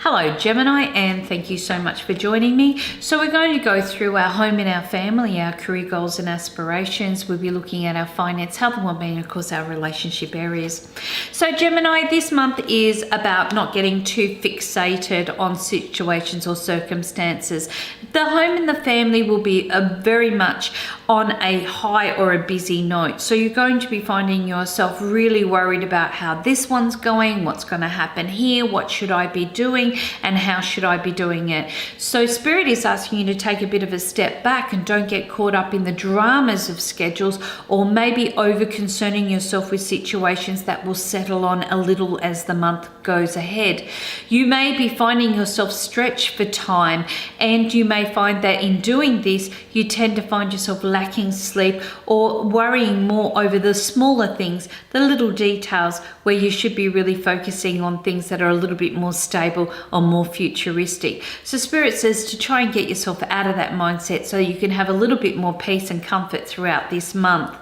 Hello Gemini, and thank you so much for joining me. So we're going to go through our home and our family, our career goals and aspirations. We'll be looking at our finance, health and well-being, of course our relationship areas. So Gemini, this month is about not getting too fixated on situations or circumstances. The home and the family will be very much on a high or a busy note. So you're going to be finding yourself really worried about how this one's going, what's going to happen here, what should I be doing, and how should I be doing it. So Spirit is asking you to take a bit of a step back and don't get caught up in the dramas of schedules, or maybe over concerning yourself with situations that will settle on a little as the month goes ahead. You may be finding yourself stretched for time, and you may find that in doing this you tend to find yourself lacking sleep or worrying more over the smaller things, the little details, where you should be really focusing on things that are a little bit more stable or more futuristic. So Spirit says to try and get yourself out of that mindset so you can have a little bit more peace and comfort throughout this month.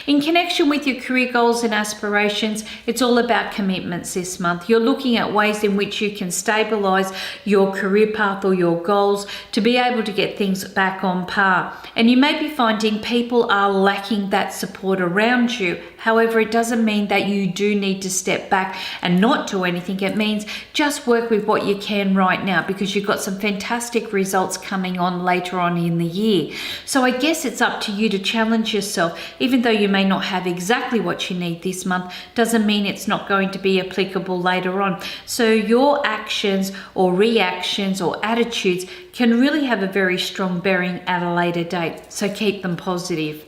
In connection with your career goals and aspirations, it's all about commitments this month. You're looking at ways in which you can stabilize your career path or your goals to be able to get things back on par. And you may be finding people are lacking that support around you. However, it doesn't mean that you do need to step back and not do anything. It means just work with what you can right now, because you've got some fantastic results coming on later on in the year. So I guess it's up to you to challenge yourself. Even though you may not have exactly what you need this month, doesn't mean it's not going to be applicable later on. So your actions or reactions or attitudes can really have a very strong bearing at a later date. So keep them positive.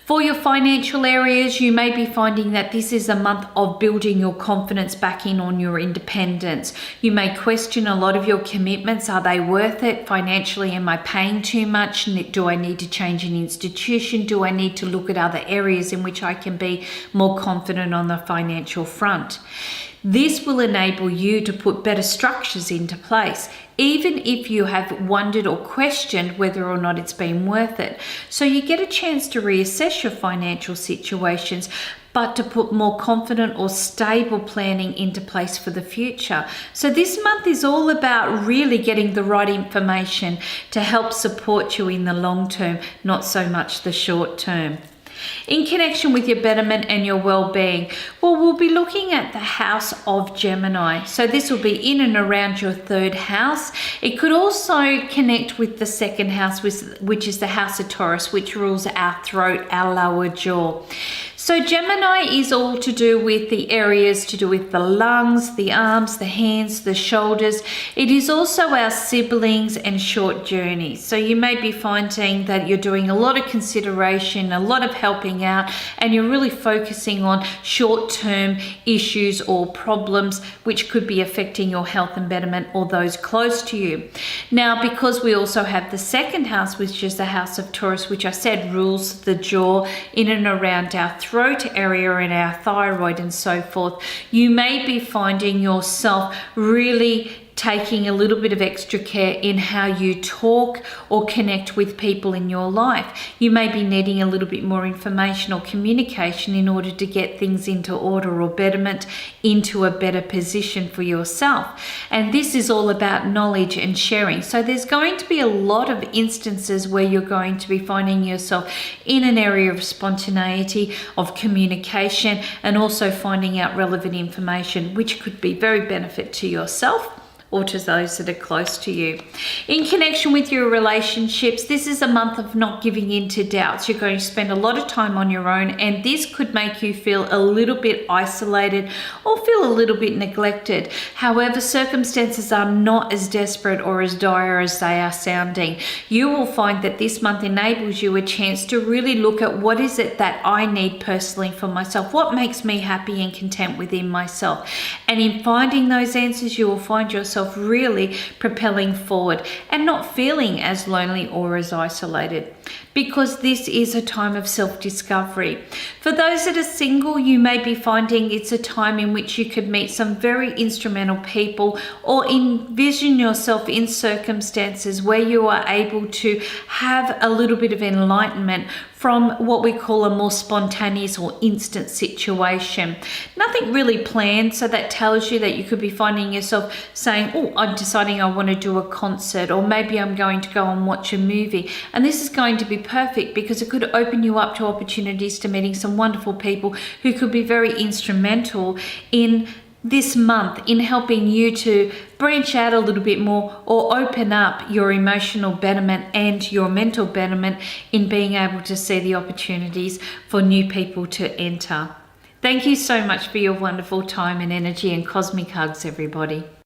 For your financial areas, you may be finding that this is a month of building your confidence back in on your independence. You may question a lot of your commitments. Are they worth it financially? Am I paying too much? Do I need to change an institution? Do I need to look at other areas in which I can be more confident on the financial front? This will enable you to put better structures into place, even if you have wondered or questioned whether or not it's been worth it. So you get a chance to reassess your financial situations, but to put more confident or stable planning into place for the future. So this month is all about really getting the right information to help support you in the long term, not so much the short term. In connection with your betterment and your well-being, well, we'll be looking at the house of Gemini. So this will be in and around your third house. It could also connect with the second house, which is the house of Taurus, which rules our throat, our lower jaw. So Gemini is all to do with the areas to do with the lungs, the arms, the hands, the shoulders. It is also our siblings and short journeys. So you may be finding that you're doing a lot of consideration, a lot of helping out, and you're really focusing on short-term issues or problems which could be affecting your health and betterment or those close to you. Now, because we also have the second house, which is the house of Taurus, which I said rules the jaw in and around our throat area and our thyroid and so forth, you may be finding yourself really taking a little bit of extra care in how you talk or connect with people in your life. You may be needing a little bit more information or communication in order to get things into order or betterment into a better position for yourself. And this is all about knowledge and sharing. So there's going to be a lot of instances where you're going to be finding yourself in an area of spontaneity, of communication, and also finding out relevant information, which could be very benefit to yourself or to those that are close to you. In connection with your relationships, this is a month of not giving in to doubts. You're going to spend a lot of time on your own, and this could make you feel a little bit isolated or feel a little bit neglected. However, circumstances are not as desperate or as dire as they are sounding. You will find that this month enables you a chance to really look at what is it that I need personally for myself, what makes me happy and content within myself. And in finding those answers, you will find yourself really propelling forward and not feeling as lonely or as isolated, because this is a time of self-discovery. For those that are single, you may be finding it's a time in which you could meet some very instrumental people or envision yourself in circumstances where you are able to have a little bit of enlightenment from what we call a more spontaneous or instant situation. Nothing really planned, so that tells you that you could be finding yourself saying, oh, I'm deciding I want to do a concert, or maybe I'm going to go and watch a movie. And this is going to be perfect because it could open you up to opportunities to meeting some wonderful people who could be very instrumental in this month in helping you to branch out a little bit more or open up your emotional betterment and your mental betterment in being able to see the opportunities for new people to enter. Thank you so much for your wonderful time and energy, and cosmic hugs, everybody.